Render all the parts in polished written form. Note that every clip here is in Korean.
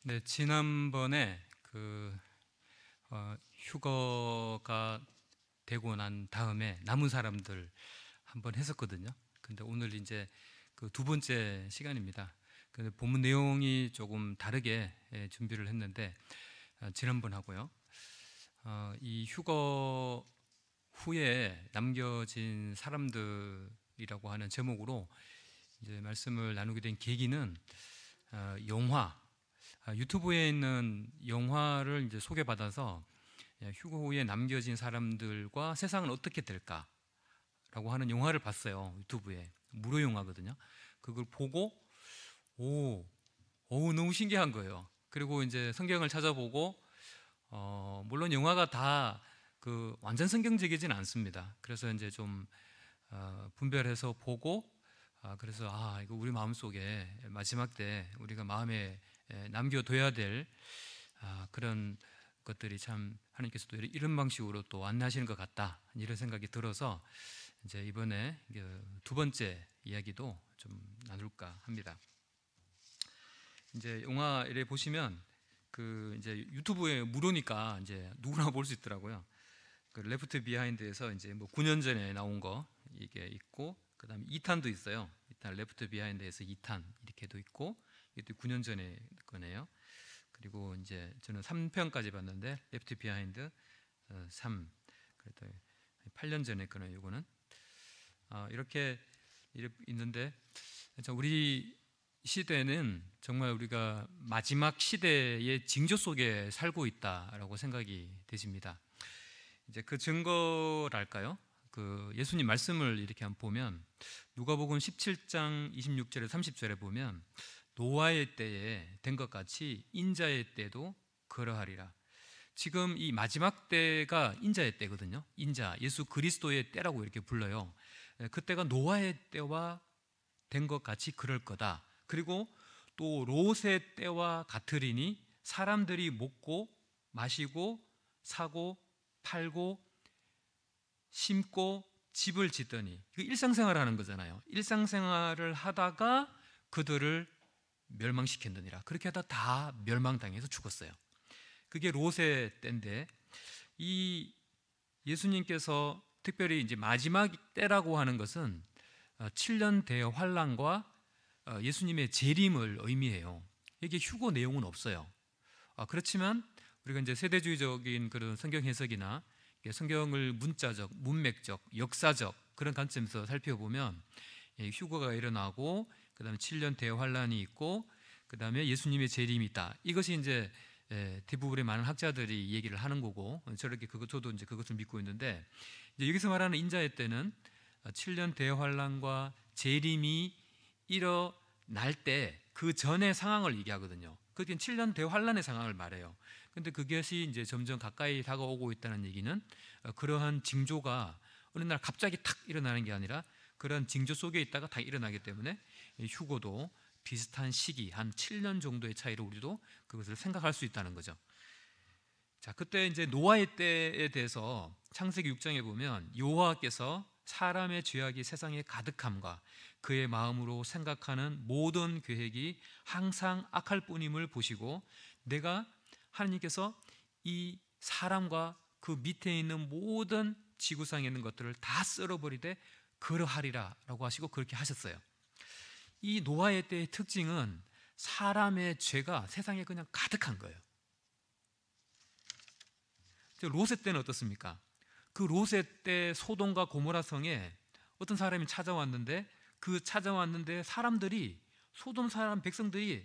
네, 지난번에 휴거가 되고 난 다음에 남은 사람들 한번 했었거든요. 근데 오늘 이제 그 두 번째 시간입니다. 근데 본문 내용이 조금 다르게 준비를 했는데 지난번 하고요. 이 휴거 후에 남겨진 사람들이라고 하는 제목으로 이제 말씀을 나누게 된 계기는 영화, 유튜브에 있는 영화를 이제 소개받아서 휴거 후에 남겨진 사람들과 세상은 어떻게 될까라고 하는 영화를 봤어요. 유튜브에 무료 영화거든요. 그걸 보고 너무 신기한 거예요. 그리고 이제 성경을 찾아보고 물론 영화가 다 완전 성경적이진 않습니다. 그래서 이제 좀 분별해서 보고 그래서 이거 우리 마음속에 마지막 때 우리가 마음에 남겨둬야 될 그런 것들이 참 하나님께서도 이런 방식으로 또 안내하시는 것 같다, 이런 생각이 들어서 이제 이번에 두 번째 이야기도 좀 나눌까 합니다. 이제 영화를 보시면 이제 유튜브에 무료니까 이제 누구나 볼 수 있더라고요. 레프트 비하인드에서 이제 뭐 9년 전에 나온 거 이게 있고, 그다음에 2탄도 있어요. 2탄 레프트 비하인드에서 2탄 이렇게도 있고, 이것도 9년 전에 거네요. 그리고 이제 저는 3편까지 봤는데 레프트 비하인드 3, 그래도 8년 전에 거네요. 이거는 이렇게 있는데, 우리 시대는 정말 우리가 마지막 시대의 징조 속에 살고 있다라고 생각이 되십니다. 이제 그 증거랄까요? 예수님 말씀을 이렇게 한번 보면 누가복음 17장 26절에 30절에 보면 노아의 때에 된 것 같이 인자의 때도 그러하리라. 지금 이 마지막 때가 인자의 때거든요. 인자, 예수 그리스도의 때라고 이렇게 불러요. 그때가 노아의 때와 된 것 같이 그럴 거다. 그리고 또 롯의 때와 같으리니 사람들이 먹고 마시고 사고 팔고 심고 집을 짓더니, 일상생활을 하는 거잖아요. 일상생활을 하다가 그들을 멸망시켰느니라. 그렇게 하다 다 멸망당해서 죽었어요. 그게 롯의 때인데, 이 예수님께서 특별히 이제 마지막 때라고 하는 것은 7년 대환란과 예수님의 재림을 의미해요. 이게 휴거 내용은 없어요. 그렇지만 우리가 이제 세대주의적인 그런 성경 해석이나 성경을 문자적, 문맥적, 역사적 그런 관점에서 살펴보면 휴거가 일어나고, 그 다음에 7년 대환란이 있고, 그 다음에 예수님의 재림이 있다. 이것이 이제 대부분의 많은 학자들이 얘기를 하는 거고, 저도 이제 그것을 믿고 있는데, 이제 여기서 말하는 인자의 때는 7년 대환란과 재림이 일어날 때 그 전의 상황을 얘기하거든요. 그게 7년 대환란의 상황을 말해요. 근데 그것이 이제 점점 가까이 다가오고 있다는 얘기는 그러한 징조가 어느 날 갑자기 탁 일어나는 게 아니라 그런 징조 속에 있다가 다 일어나기 때문에 휴거도 비슷한 시기, 한 7년 정도의 차이로 우리도 그것을 생각할 수 있다는 거죠. 자, 그때 이제 노아의 때에 대해서 창세기 6장에 보면 여호와께서 사람의 죄악이 세상에 가득함과 그의 마음으로 생각하는 모든 계획이 항상 악할 뿐임을 보시고, 내가 하나님께서 이 사람과 그 밑에 있는 모든 지구상에 있는 것들을 다 썰어버리되 그러하리라 라고 하시고 그렇게 하셨어요. 이 노아의 때의 특징은 사람의 죄가 세상에 그냥 가득한 거예요. 롯의 때는 어떻습니까? 그 롯의 때 소돔과 고모라 성에 어떤 사람이 찾아왔는데, 사람들이, 소돔 사람 백성들이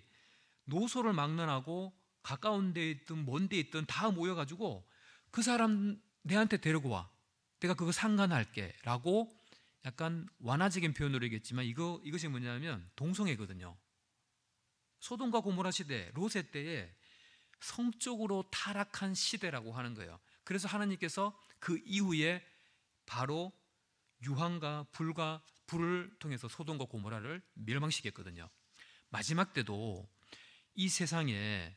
노소를 막론하고 가까운 데 있든 먼 데 있든 다 모여가지고 그 사람 내한테 데리고 와, 내가 그거 상관할게 라고, 약간 완화적인 표현으로 얘기했지만 이것이 뭐냐면 동성애거든요. 소돔과 고모라 시대, 롯의 때에 성적으로 타락한 시대라고 하는 거예요. 그래서 하나님께서 그 이후에 바로 유황과 불을 통해서 소돔과 고모라를 멸망시켰거든요. 마지막 때도 이 세상에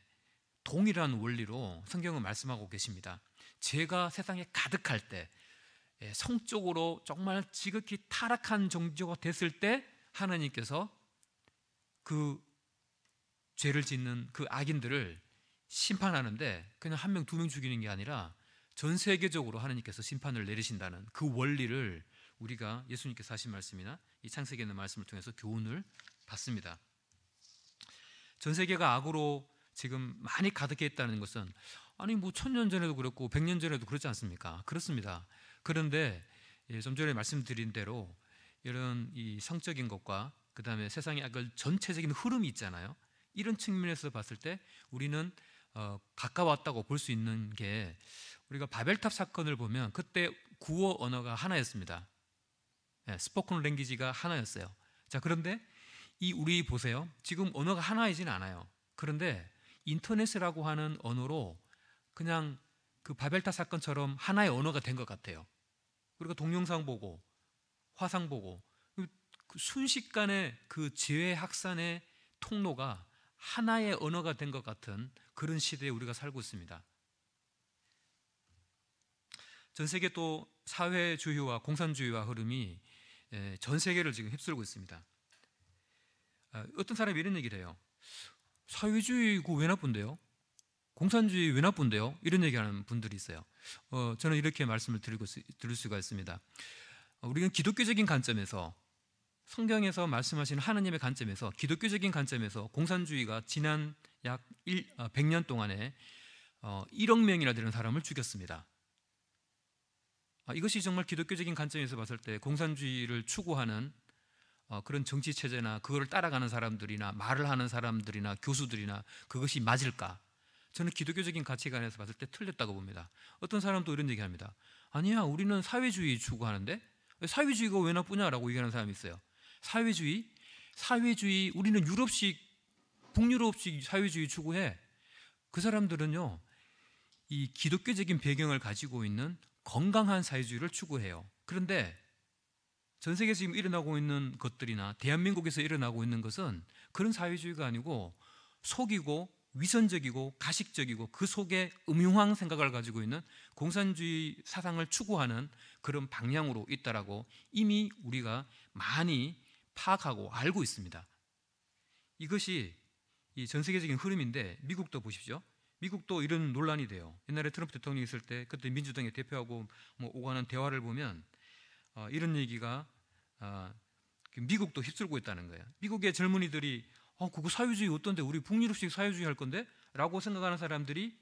동일한 원리로 성경은 말씀하고 계십니다. 죄가 세상에 가득할 때, 성적으로 정말 지극히 타락한 정도가 됐을 때 하나님께서 그 죄를 짓는 그 악인들을 심판하는데 그냥 한 명, 두 명 죽이는 게 아니라 전 세계적으로 하나님께서 심판을 내리신다는 그 원리를 우리가 예수님께서 하신 말씀이나 이 창세기에 있는 말씀을 통해서 교훈을 받습니다. 전 세계가 악으로 지금 많이 가득해 있다는 것은 아니 뭐 1000년 전에도 그랬고 100년 전에도 그렇지 않습니까? 그렇습니다. 그런데 좀 전에 말씀드린 대로 이런 이 성적인 것과 그 다음에 세상의 악을 전체적인 흐름이 있잖아요. 이런 측면에서 봤을 때 우리는 가까웠다고 볼 수 있는 게 우리가 바벨탑 사건을 보면 그때 구어 언어가 하나였습니다. 스포큰 랭귀지가 하나였어요. 자, 그런데 우리 보세요. 지금 언어가 하나이진 않아요. 그런데 인터넷이라고 하는 언어로 그냥 그 바벨탑 사건처럼 하나의 언어가 된 것 같아요. 우리가 동영상 보고 화상 보고 그 순식간에 그 지혜 확산의 통로가 하나의 언어가 된 것 같은 그런 시대에 우리가 살고 있습니다. 전 세계 또 사회주의와 공산주의와 흐름이 전 세계를 지금 휩쓸고 있습니다. 어떤 사람이 이런 얘기를 해요. 사회주의 그거 왜 나쁜데요? 공산주의 왜 나쁜데요? 이런 얘기하는 분들이 있어요. 저는 이렇게 말씀을 드릴 수가 있습니다. 우리는 기독교적인 관점에서 성경에서 말씀하시는 하나님의 관점에서 기독교적인 관점에서 공산주의가 지난 약 100년 동안에 1억 명이나 되는 사람을 죽였습니다. 이것이 정말 기독교적인 관점에서 봤을 때 공산주의를 추구하는 그런 정치 체제나 그거를 따라가는 사람들이나 말을 하는 사람들이나 교수들이나 그것이 맞을까? 저는 기독교적인 가치관에서 봤을 때 틀렸다고 봅니다. 어떤 사람도 이런 얘기합니다. 아니야, 우리는 사회주의 추구하는데 사회주의가 왜 나쁘냐라고 얘기하는 사람이 있어요. 사회주의, 우리는 유럽식, 북유럽식 사회주의 추구해. 그 사람들은요, 이 기독교적인 배경을 가지고 있는 건강한 사회주의를 추구해요. 그런데 전 세계에서 지금 일어나고 있는 것들이나 대한민국에서 일어나고 있는 것은 그런 사회주의가 아니고 속이고 위선적이고 가식적이고 그 속에 음흉한 생각을 가지고 있는 공산주의 사상을 추구하는 그런 방향으로 있다라고 이미 우리가 많이 파악하고 알고 있습니다. 이것이 이 전 세계적인 흐름인데 미국도 보십시오. 미국도 이런 논란이 돼요. 옛날에 트럼프 대통령이 있을 때 그때 민주당의 대표하고 오가는 대화를 보면 이런 얘기가 미국도 휩쓸고 있다는 거예요. 미국의 젊은이들이 그거 사회주의 어떤데 우리 북유럽식 사회주의 할 건데? 라고 생각하는 사람들이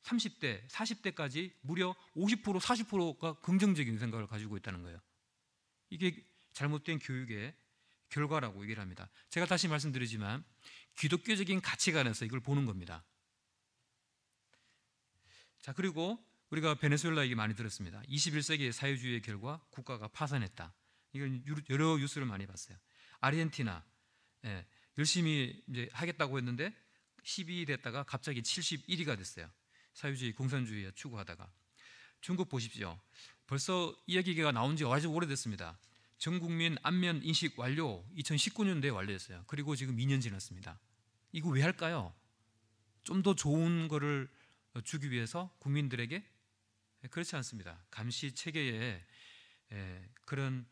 30대, 40대까지 무려 50%, 40%가 긍정적인 생각을 가지고 있다는 거예요. 이게 잘못된 교육의 결과라고 얘기를 합니다. 제가 다시 말씀드리지만 기독교적인 가치관에서 이걸 보는 겁니다. 자, 그리고 우리가 베네수엘라 얘기 많이 들었습니다. 21세기의 사회주의의 결과 국가가 파산했다. 이건 여러 뉴스를 많이 봤어요. 아르헨티나 열심히 이제 하겠다고 했는데 12위 됐다가 갑자기 71위가 됐어요. 사회주의, 공산주의에 추구하다가. 중국 보십시오. 벌써 이 얘기가 나온 지 아주 오래됐습니다. 전국민 안면 인식 완료 2019년도에 완료했어요. 그리고 지금 2년 지났습니다. 이거 왜 할까요? 좀 더 좋은 거를 주기 위해서 국민들에게? 그렇지 않습니다. 감시 체계에 그런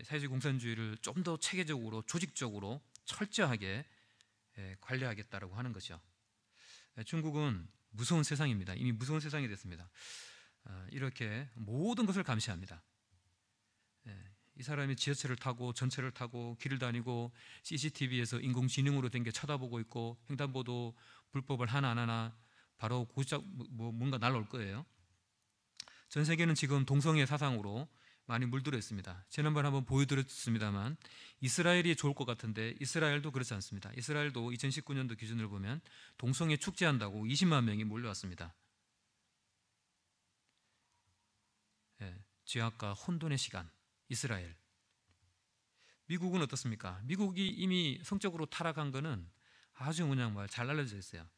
사회주의 공산주의를 좀 더 체계적으로 조직적으로 철저하게 관리하겠다라고 하는 것이죠. 중국은 무서운 세상입니다. 이미 무서운 세상이 됐습니다. 이렇게 모든 것을 감시합니다. 이 사람이 지하철을 타고 전철을 타고 길을 다니고 CCTV에서 인공지능으로 된 게 쳐다보고 있고 횡단보도 불법을 하나 바로 고작 뭔가 날아올 거예요. 전 세계는 지금 동성애 사상으로 많이 물들어 있습니다. 지난번에 한번 보여드렸습니다만 이스라엘이 좋을 것 같은데 이스라엘도 그렇지 않습니다. 이스라엘도 2019년도 기준으로 보면 동성애 축제한다고 20만 명이 몰려왔습니다. 죄악과 혼돈의 시간. 이스라엘. 미국은 어떻습니까? 미국이 이미 성적으로 타락한 거는 아주 그냥 잘 알려져 있어요.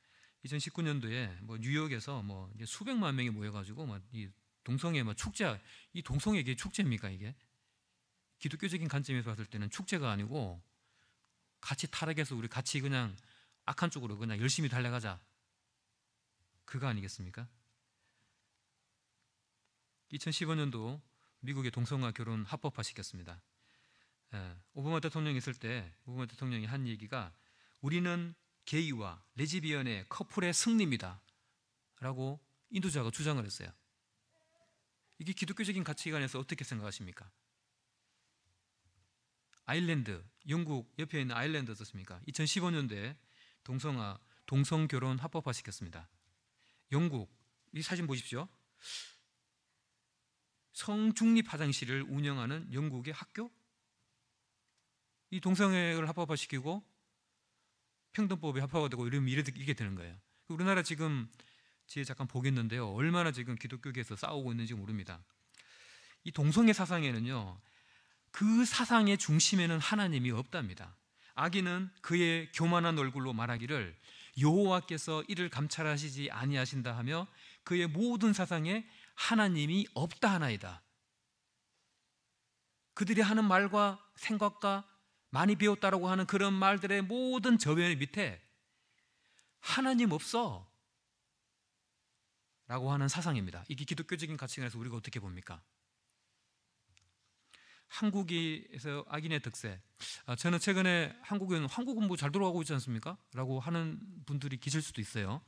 2019년도에 뉴욕에서 수백만 명이 모여가지고 이 동성애 축제, 이 동성애 이게 축제입니까 이게? 기독교적인 관점에서 봤을 때는 축제가 아니고 같이 타락해서 우리 같이 그냥 악한 쪽으로 그냥 열심히 달려가자. 그거 아니겠습니까? 2015년도 미국의 동성애 결혼 합법화 시켰습니다. 오바마 대통령이 있을 때 오바마 대통령이 한 얘기가 우리는 게이와 레즈비언의 커플의 승리입니다 라고 인도자가 주장을 했어요. 이게 기독교적인 가치관에서 어떻게 생각하십니까? 아일랜드, 영국 옆에 있는 아일랜드 어떻습니까? 2015년도에 동성결혼 합법화시켰습니다. 영국, 이 사진 보십시오. 성중립 화장실을 운영하는 영국의 학교, 이 동성애를 합법화시키고 평등법이 합법화되고 이러면 이게 되는 거예요. 우리나라 지금 뒤에 잠깐 보겠는데요, 얼마나 지금 기독교계에서 싸우고 있는지 모릅니다. 이 동성애 사상에는요, 그 사상의 중심에는 하나님이 없답니다. 악인은 그의 교만한 얼굴로 말하기를 여호와께서 이를 감찰하시지 아니하신다 하며 그의 모든 사상에 하나님이 없다 하나이다. 그들이 하는 말과 생각과 많이 배웠다라고 하는 그런 말들의 모든 저변 밑에 하나님 없어 라고 하는 사상입니다. 이게 기독교적인 가치관에서 우리가 어떻게 봅니까? 한국에서 악인의 득세. 저는 최근에 한국은 뭐 잘 돌아가고 있지 않습니까? 라고 하는 분들이 계실 수도 있어요.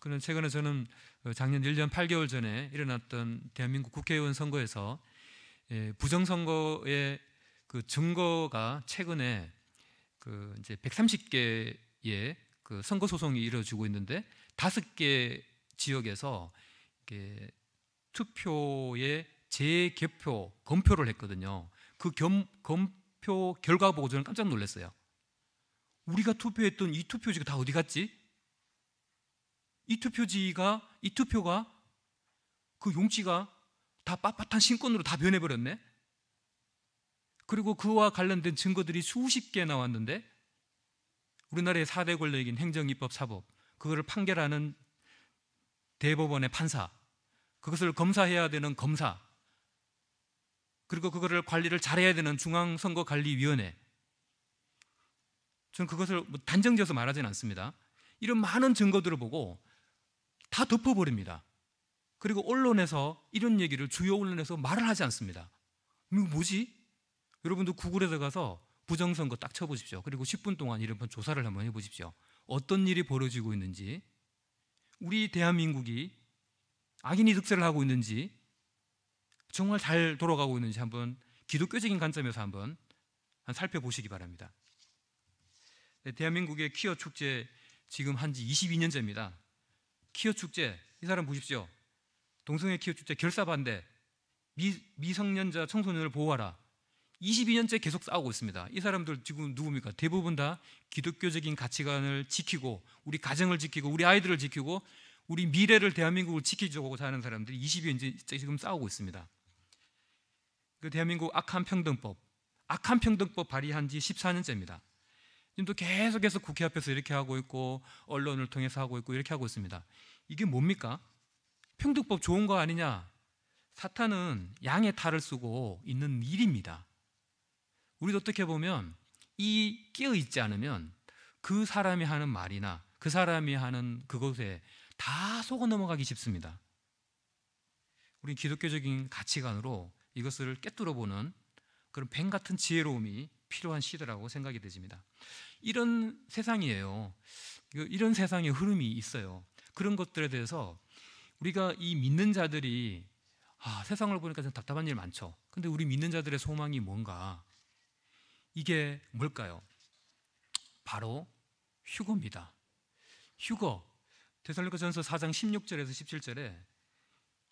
그는 최근에 저는 작년 1년 8개월 전에 일어났던 대한민국 국회의원 선거에서 부정선거의 그 증거가 최근에 그 이제 130개의 그 선거 소송이 이루어지고 있는데 5개 지역에서 이렇게 투표의 재개표, 검표를 했거든요. 그 검표 결과 보고 저는 깜짝 놀랐어요. 우리가 투표했던 이 투표지가 다 어디 갔지? 이 투표가 그 용지가 다 빳빳한 신권으로 다 변해버렸네. 그리고 그와 관련된 증거들이 수십 개 나왔는데 우리나라의 4대 권력인 행정, 입법, 사법, 그거를 판결하는 대법원의 판사, 그것을 검사해야 되는 검사, 그리고 그거를 관리를 잘해야 되는 중앙선거관리위원회, 저는 그것을 단정지어서 말하지는 않습니다. 이런 많은 증거들을 보고 다 덮어버립니다. 그리고 언론에서 이런 얘기를, 주요 언론에서 말을 하지 않습니다. 이거 뭐지? 여러분도 구글에 들어가서 부정선거 딱 쳐보십시오. 그리고 10분 동안 이런 조사를 한번 해보십시오. 어떤 일이 벌어지고 있는지, 우리 대한민국이 악인이 득세를 하고 있는지, 정말 잘 돌아가고 있는지 한번 기독교적인 관점에서 한번 살펴보시기 바랍니다. 대한민국의 퀴어 축제 지금 한지 22년째입니다. 퀴어 축제, 이 사람 보십시오. 동성애 퀴어 축제 결사 반대, 미성년자 청소년을 보호하라. 22년째 계속 싸우고 있습니다. 이 사람들 지금 누굽니까? 대부분 다 기독교적인 가치관을 지키고, 우리 가정을 지키고, 우리 아이들을 지키고, 우리 미래를, 대한민국을 지키려고 사는 사람들이 22년째 지금 싸우고 있습니다. 그 대한민국 악한 평등법 발의한 지 14년째입니다. 지금도 계속해서 국회 앞에서 이렇게 하고 있고, 언론을 통해서 하고 있고, 이렇게 하고 있습니다. 이게 뭡니까? 평등법 좋은 거 아니냐? 사탄은 양의 탈을 쓰고 있는 일입니다. 우리도 어떻게 보면 이 깨어있지 않으면 그 사람이 하는 말이나 그 사람이 하는 그것에 다 속아 넘어가기 쉽습니다. 우리 기독교적인 가치관으로 이것을 꿰뚫어보는 그런 뱀 같은 지혜로움이 필요한 시대라고 생각이 되집니다. 이런 세상이에요. 이런 세상의 흐름이 있어요. 그런 것들에 대해서 우리가 이 믿는 자들이 세상을 보니까 좀 답답한 일 많죠. 근데 우리 믿는 자들의 소망이 뭔가? 이게 뭘까요? 바로 휴거입니다. 휴거. 데살로니가전서 4장 16절에서 17절에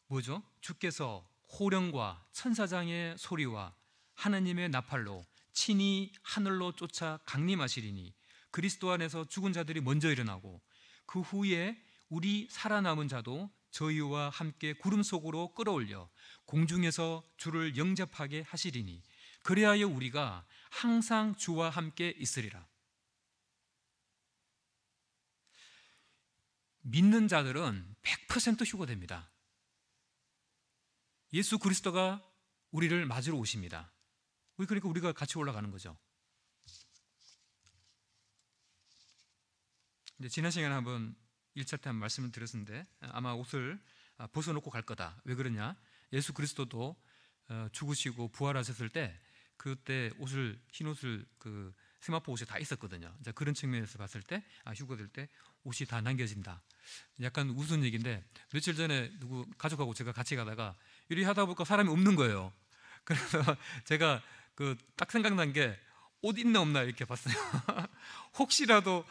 뭐죠? 주께서 호령과 천사장의 소리와 하나님의 나팔로 친히 하늘로 쫓아 강림하시리니 그리스도 안에서 죽은 자들이 먼저 일어나고 그 후에 우리 살아남은 자도 저희와 함께 구름 속으로 끌어올려 공중에서 주를 영접하게 하시리니 그리하여 우리가 항상 주와 함께 있으리라. 믿는 자들은 100% 휴거됩니다. 예수 그리스도가 우리를 맞으러 오십니다. 그러니까 우리가 같이 올라가는 거죠. 이제 지난 시간에 한번 1차 때 한 말씀을 드렸는데 아마 옷을 벗어놓고 갈 거다. 왜 그러냐? 예수 그리스도도 죽으시고 부활하셨을 때 그때 흰 옷을 세마포 옷이 다 있었거든요. 이제 그런 측면에서 봤을 때 휴가 될 때 옷이 다 남겨진다. 약간 우스운 얘기인데 며칠 전에 누구 가족하고 제가 같이 가다가 이리 하다 보니까 사람이 없는 거예요. 그래서 제가 그 딱 생각난 게 옷 있나 없나 이렇게 봤어요. 혹시라도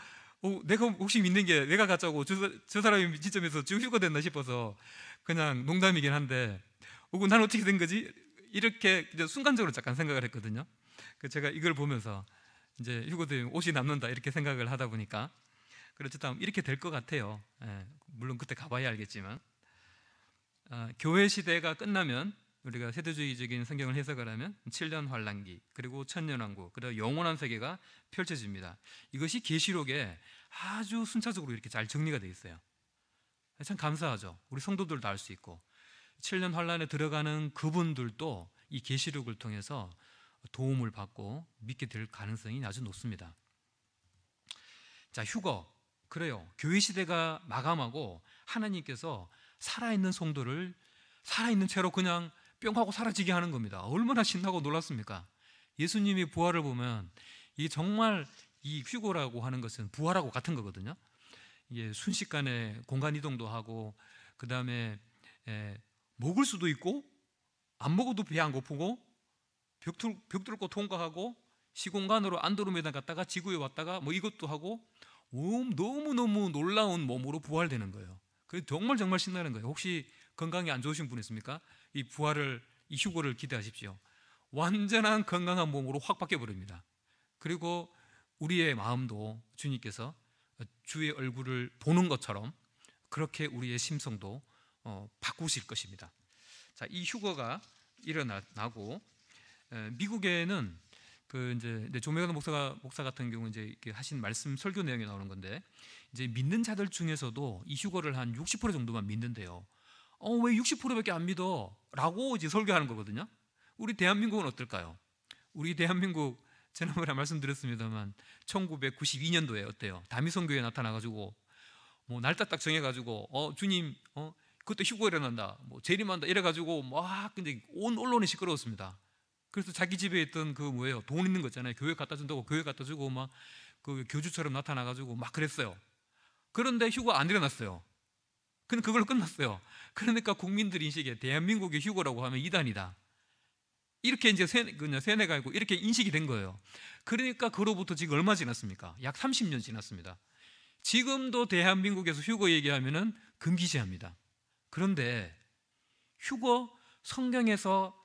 내가 혹시 믿는 게 내가 가짜고 저 사람이 진짜 믿어서 지금 휴가 됐나 싶어서 그냥 농담이긴 한데 난 어떻게 된 거지? 이렇게 이제 순간적으로 잠깐 생각을 했거든요. 제가 이걸 보면서 이제 휴가 되면 옷이 남는다 이렇게 생각을 하다 보니까 그렇지만 이렇게 될 것 같아요. 물론 그때 가봐야 알겠지만 교회 시대가 끝나면 우리가 세대주의적인 성경을 해석을 하면 7년 환란기 그리고 천년왕국 그리고 영원한 세계가 펼쳐집니다. 이것이 계시록에 아주 순차적으로 이렇게 잘 정리가 되어 있어요. 참 감사하죠. 우리 성도들도 알 수 있고 7년 환란에 들어가는 그분들도 이 계시록을 통해서 도움을 받고 믿게 될 가능성이 아주 높습니다. 자, 휴거. 그래요. 교회 시대가 마감하고 하나님께서 살아있는 성도를 살아있는 채로 그냥 뿅 하고 사라지게 하는 겁니다. 얼마나 신나고 놀랐습니까? 예수님이 부활을 보면 이게 정말 이 휴거라고 하는 것은 부활하고 같은 거거든요. 이게 순식간에 공간 이동도 하고 그 다음에 먹을 수도 있고 안 먹어도 배 안 고프고 벽 뚫고 통과하고 시공간으로 안드로메다 갔다가 지구에 왔다가 뭐 이것도 하고 너무너무 놀라운 몸으로 부활되는 거예요. 그래서 정말 신나는 거예요. 혹시 건강이 안 좋으신 분 있습니까? 이 휴거를 기대하십시오. 완전한 건강한 몸으로 확 바뀌어버립니다. 그리고 우리의 마음도 주님께서 주의 얼굴을 보는 것처럼 그렇게 우리의 심성도 바꾸실 것입니다. 자, 이 휴거가 일어나고 미국에는 이제 조메가노 목사 같은 경우 이제 이렇게 하신 말씀 설교 내용이 나오는 건데 이제 믿는 자들 중에서도 이 휴거를 한 60% 정도만 믿는데요. 왜 60%밖에 안 믿어? 라고 이제 설교하는 거거든요. 우리 대한민국은 어떨까요? 우리 대한민국 지난번에 말씀드렸습니다만 1992년도에 어때요? 다미성교회에 나타나가지고 뭐 날짜 딱 정해가지고 주님 그때 휴거 일어난다, 뭐 재림한다 이래가지고 막 근데 온 언론이 시끄러웠습니다. 그래서 자기 집에 있던 돈 있는 거 있잖아요. 교회 갖다 준다고 교회 갖다 주고 막 그 교주처럼 나타나가지고 막 그랬어요. 그런데 휴거 안 일어났어요. 근데 그걸로 끝났어요. 그러니까 국민들 인식에 대한민국의 휴거라고 하면 이단이다. 이렇게 이제 세뇌가 있고 이렇게 인식이 된 거예요. 그러니까 그로부터 지금 얼마 지났습니까? 약 30년 지났습니다. 지금도 대한민국에서 휴거 얘기하면은 금기시합니다. 그런데 휴거 성경에서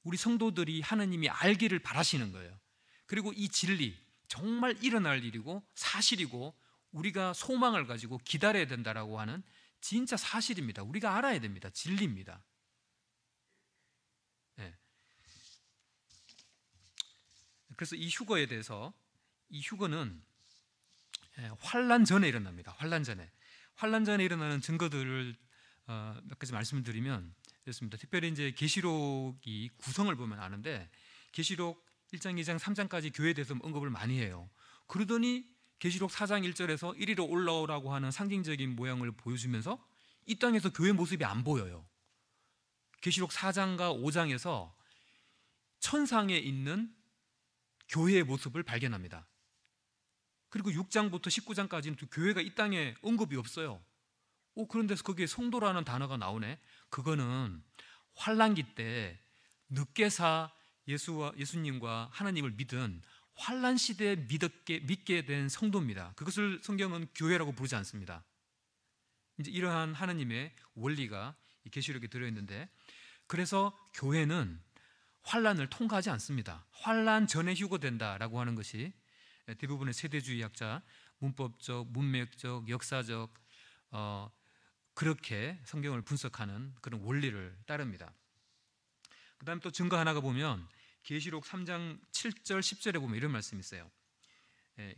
우리 성도들이 하나님이 알기를 바라시는 거예요. 그리고 이 진리 정말 일어날 일이고 사실이고 우리가 소망을 가지고 기다려야 된다라고 하는 진짜 사실입니다. 우리가 알아야 됩니다. 진리입니다. 네. 그래서 이 휴거에 대해서 이 휴거는 환란 전에 일어납니다. 환란 전에 일어나는 증거들을 몇 가지 말씀을 드리면 됐습니다. 특별히 이제 계시록이 구성을 보면 아는데 계시록 1장, 2장, 3장까지 교회에 대해서 언급을 많이 해요. 그러더니 계시록 4장 1절에서 이리로 올라오라고 하는 상징적인 모양을 보여주면서 이 땅에서 교회 모습이 안 보여요. 계시록 4장과 5장에서 천상에 있는 교회의 모습을 발견합니다. 그리고 6장부터 19장까지는 교회가 이 땅에 언급이 없어요. 그런데 거기에 성도라는 단어가 나오네. 그거는 환란기 때 늦게사 예수님과 하나님을 믿은 환란 시대에 믿게 된 성도입니다. 그것을 성경은 교회라고 부르지 않습니다. 이제 이러한 하나님의 원리가 이 계시록에 들어 있는데, 그래서 교회는 환란을 통과하지 않습니다. 환란 전에 휴거된다라고 하는 것이 대부분의 세대주의학자, 문법적, 문맥적, 역사적 그렇게 성경을 분석하는 그런 원리를 따릅니다. 그 다음에 또 증거 하나가 보면 계시록 3장 7절 10절에 보면 이런 말씀이 있어요.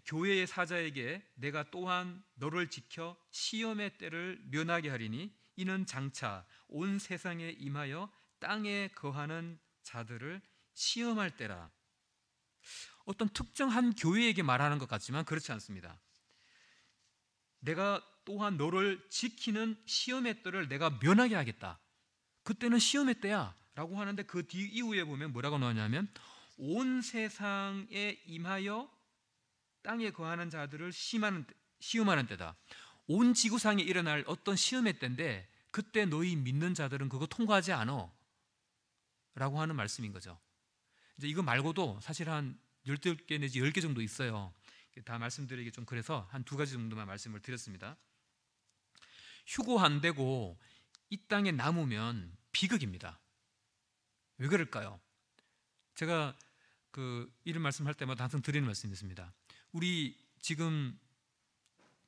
교회의 사자에게 내가 또한 너를 지켜 시험의 때를 면하게 하리니 이는 장차 온 세상에 임하여 땅에 거하는 자들을 시험할 때라. 어떤 특정한 교회에게 말하는 것 같지만 그렇지 않습니다. 내가 또한 너를 지키는 시험의 때를 내가 면하게 하겠다. 그때는 시험의 때야 라고 하는데 그 뒤 이후에 보면 뭐라고 나오냐면 온 세상에 임하여 땅에 거하는 자들을 시험하는 때다. 온 지구상에 일어날 어떤 시험의 때인데 그때 너희 믿는 자들은 그거 통과하지 않아 라고 하는 말씀인 거죠. 이제 이거 말고도 사실 한 12개 내지 10개 정도 있어요. 다 말씀드리기 좀 그래서 한 2가지 정도만 말씀을 드렸습니다. 휴고 안 되고 이 땅에 남으면 비극입니다. 왜 그럴까요? 제가 이런 말씀할 때마다 항상 드리는 말씀이 있습니다. 우리 지금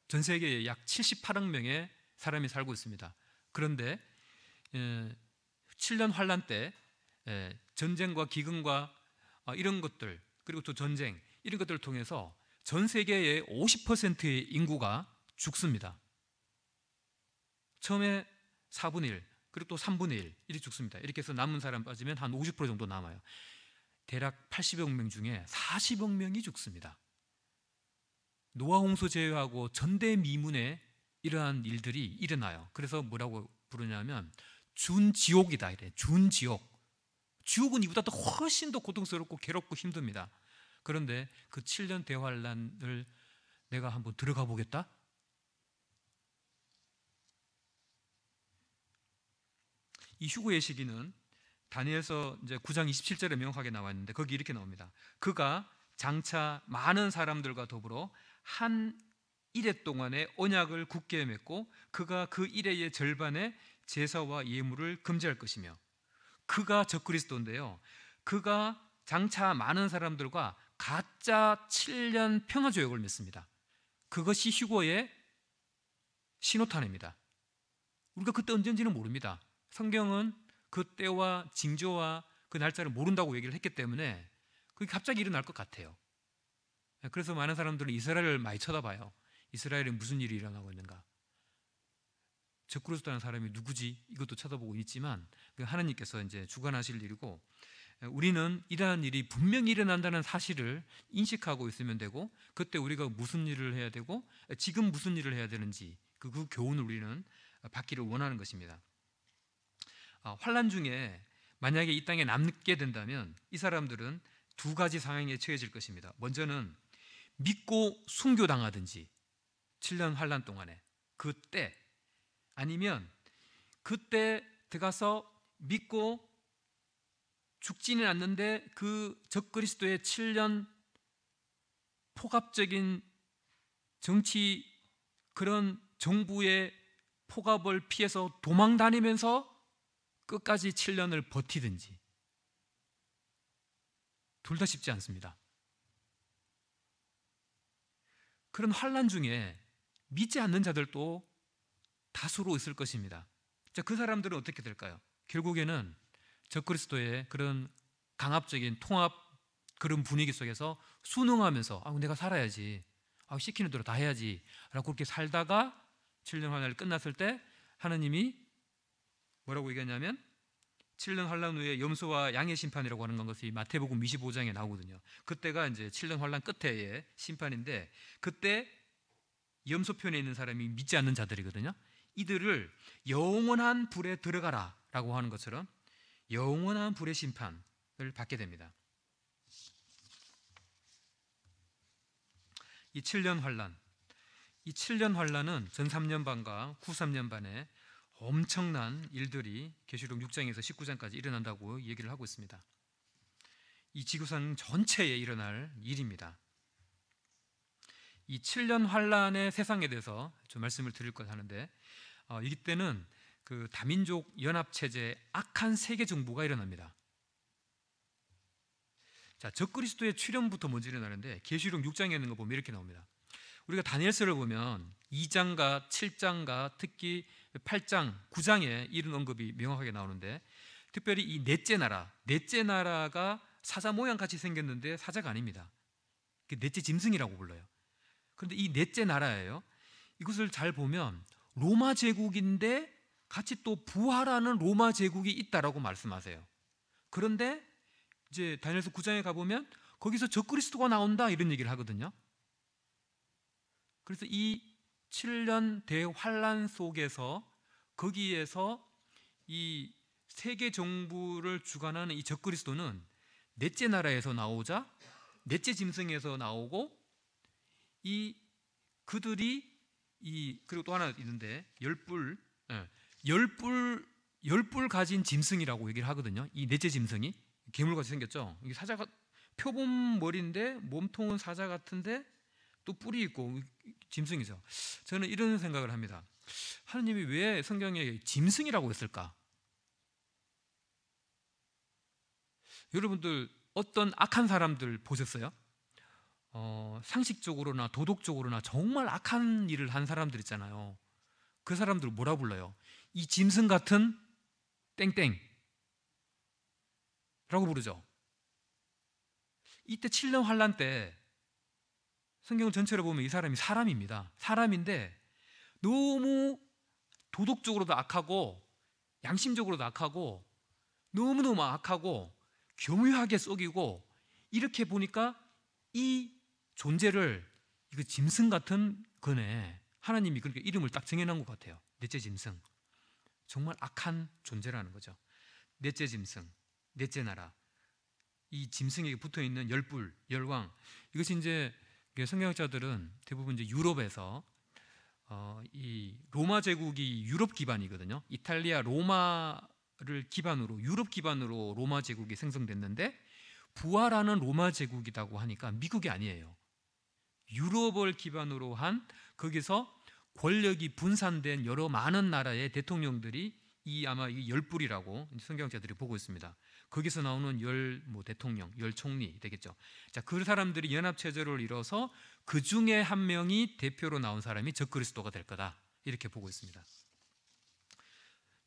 전 세계에 약 78억 명의 사람이 살고 있습니다. 그런데 7년 환란 때 전쟁과 기근과 이런 것들, 그리고 또 전쟁 이런 것들을 통해서 전 세계의 50%의 인구가 죽습니다. 처음에 4분의 1, 그리고 또 3분의 1 이렇게 죽습니다. 이렇게 해서 남은 사람 빠지면 한 50% 정도 남아요. 대략 80억 명 중에 40억 명이 죽습니다. 노아 홍수 제외하고 전대미문에 이러한 일들이 일어나요. 그래서 뭐라고 부르냐면 준지옥이다 이래. 준지옥. 지옥은 이보다 더 훨씬 더 고통스럽고 괴롭고 힘듭니다. 그런데 그 7년 대환란을 내가 한번 들어가 보겠다? 이 휴고의 시기는 다니엘서 이제 9장 27절에 명확하게 나와 있는데 거기 이렇게 나옵니다. 그가 장차 많은 사람들과 더불어 한 일해 동안에 언약을 굳게 맺고 그가 그 일해의 절반의 제사와 예물을 금지할 것이며, 그가 적그리스도인데요, 그가 장차 많은 사람들과 가짜 7년 평화조약을 맺습니다. 그것이 휴고의 신호탄입니다. 우리가 그때 언제인지는 모릅니다. 성경은 그 때와 징조와 그 날짜를 모른다고 얘기를 했기 때문에 그게 갑자기 일어날 것 같아요. 그래서 많은 사람들은 이스라엘을 많이 쳐다봐요. 이스라엘에 무슨 일이 일어나고 있는가? 적그리스도라는 사람이 누구지? 이것도 쳐다보고 있지만 하나님께서 이제 주관하실 일이고, 우리는 이러한 일이 분명히 일어난다는 사실을 인식하고 있으면 되고, 그때 우리가 무슨 일을 해야 되고 지금 무슨 일을 해야 되는지 그 교훈을 우리는 받기를 원하는 것입니다. 환란 중에 만약에 이 땅에 남게 된다면 이 사람들은 2가지 상황에 처해질 것입니다. 먼저는 믿고 순교당하든지 7년 환란 동안에 그때, 아니면 그때 들어가서 믿고 죽지는 않는데 그 적그리스도의 7년 폭압적인 정치 그런 정부의 폭압을 피해서 도망 다니면서 끝까지 7년을 버티든지. 둘 다 쉽지 않습니다. 그런 환란 중에 믿지 않는 자들도 다수로 있을 것입니다. 자, 그 사람들은 어떻게 될까요? 결국에는 적그리스도의 그런 강압적인 통합 그런 분위기 속에서 순응하면서 내가 살아야지, 시키는 대로 다 해야지 라고 그렇게 살다가 7년 환란이 끝났을 때 하나님이 뭐라고 얘기하냐면 7년 환란 후에 염소와 양의 심판이라고 하는 것이 마태복음 25장에 나오거든요. 그때가 이제 7년 환란 끝에의 심판인데, 그때 염소편에 있는 사람이 믿지 않는 자들이거든요. 이들을 영원한 불에 들어가라 라고 하는 것처럼 영원한 불의 심판을 받게 됩니다. 이 7년 환란은 전 3년 반과 후 3년 반에 엄청난 일들이 계시록 6장에서 19장까지 일어난다고 얘기를 하고 있습니다. 이 지구상 전체에 일어날 일입니다. 이 7년 환란의 세상에 대해서 좀 말씀을 드릴 것 하는데, 이때는 그 다민족 연합체제 악한 세계 정부가 일어납니다. 자, 적그리스도의 출현부터 먼저 일어나는데 계시록 6장에 있는 거 보면 이렇게 나옵니다. 우리가 다니엘서를 보면 2장과 7장과 특히 8장, 9장에 이런 언급이 명확하게 나오는데, 특별히 이 넷째 나라가 사자 모양 같이 생겼는데 사자가 아닙니다. 넷째 짐승이라고 불러요. 그런데 이 넷째 나라예요. 이것을 잘 보면 로마 제국인데 같이 또 부활하는 로마 제국이 있다라고 말씀하세요. 그런데 이제 다니엘서 9장에 가보면 거기서 적그리스도가 나온다 이런 얘기를 하거든요. 그래서 이 7년 대환란 속에서 거기에서 이 세계 정부를 주관하는 이 적그리스도는 넷째 나라에서 나오자 넷째 짐승에서 나오고 이 그들이 그리고 또 하나 있는데 열뿔 가진 짐승이라고 얘기를 하거든요. 이 넷째 짐승이 괴물같이 생겼죠. 이게 사자가 표범 머리인데 몸통은 사자 같은데 또 뿔이 있고 짐승이죠. 저는 이런 생각을 합니다. 하느님이 왜 성경에 짐승이라고 했을까? 여러분들 어떤 악한 사람들 보셨어요? 상식적으로나 도덕적으로나 정말 악한 일을 한 사람들 있잖아요. 그 사람들을 뭐라 불러요? 이 짐승 같은 땡땡 라고 부르죠. 이때 7년 환란 때 성경 전체를 보면 이 사람이 사람입니다. 사람인데 너무 도덕적으로도 악하고 양심적으로도 악하고 너무너무 악하고 교묘하게 속이고, 이렇게 보니까 이 존재를 이거 짐승 같은 거네. 하나님이 그렇게 이름을 딱 정해놓은 것 같아요. 넷째 짐승. 정말 악한 존재라는 거죠. 넷째 짐승, 넷째 나라. 이 짐승에게 붙어있는 열불, 열왕. 이것이 이제 성경학자들은 대부분 이제 유럽에서 이 로마 제국이 유럽 기반이거든요. 이탈리아 로마를 기반으로, 유럽 기반으로 로마 제국이 생성됐는데 부활하는 로마 제국이라고 하니까 미국이 아니에요. 유럽을 기반으로 한, 거기서 권력이 분산된 여러 많은 나라의 대통령들이 아마 이 열불이라고 성경학자들이 보고 있습니다. 거기서 나오는 대통령, 총리 되겠죠. 자, 그 사람들이 연합 체제를 이뤄서 그 중에 한 명이 대표로 나온 사람이 적그리스도가 될 거다, 이렇게 보고 있습니다.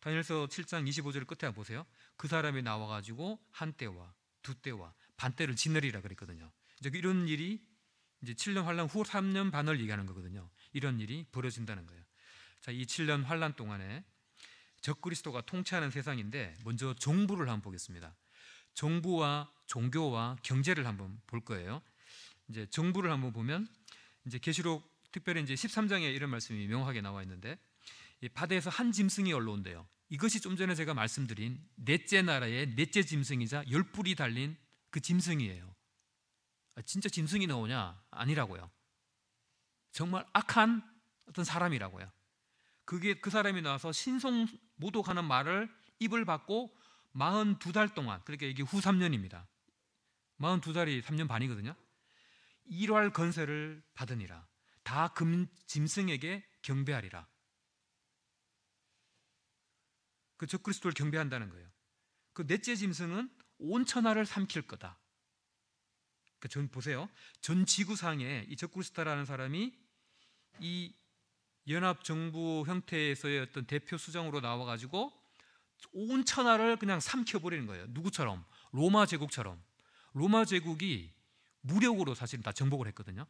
다니엘서 7장 25절 끝에 보세요. 그 사람이 나와가지고 한 때와 두 때와 반때를 지느리라 그랬거든요. 이제 이런 일이 이제 7년 환란 후 3년 반을 얘기하는 거거든요. 이런 일이 벌어진다는 거예요. 자, 이 7년 환란 동안에 적그리스도가 통치하는 세상인데, 먼저 정부를 한번 보겠습니다. 정부와 종교와 경제를 한번 볼 거예요. 이제 정부를 한번 보면, 이제 계시록 특별히 이제 13장에 이런 말씀이 명확하게 나와 있는데, 이 바다에서 한 짐승이 올라온대요. 이것이 좀 전에 제가 말씀드린 넷째 나라의 넷째 짐승이자 열뿔이 달린 그 짐승이에요. 진짜 짐승이 나오냐? 아니라고요. 정말 악한 어떤 사람이라고요. 그 사람이 나와서 신성모독하는 말을 입을 받고 42달 동안, 그러니까 이게 후 3년입니다. 42달이 3년 반이거든요. 1활 건세를 받으니라. 다 짐승에게 경배하리라. 그 적그리스도를 경배한다는 거예요. 그 넷째 짐승은 온 천하를 삼킬 거다. 전 보세요. 전 지구상에 이 적그리스도라는 사람이 이 연합정부 형태에서의 어떤 대표 수장으로 나와가지고 온 천하를 그냥 삼켜버리는 거예요. 누구처럼? 로마 제국처럼. 로마 제국이 무력으로 사실은 다 정복을 했거든요.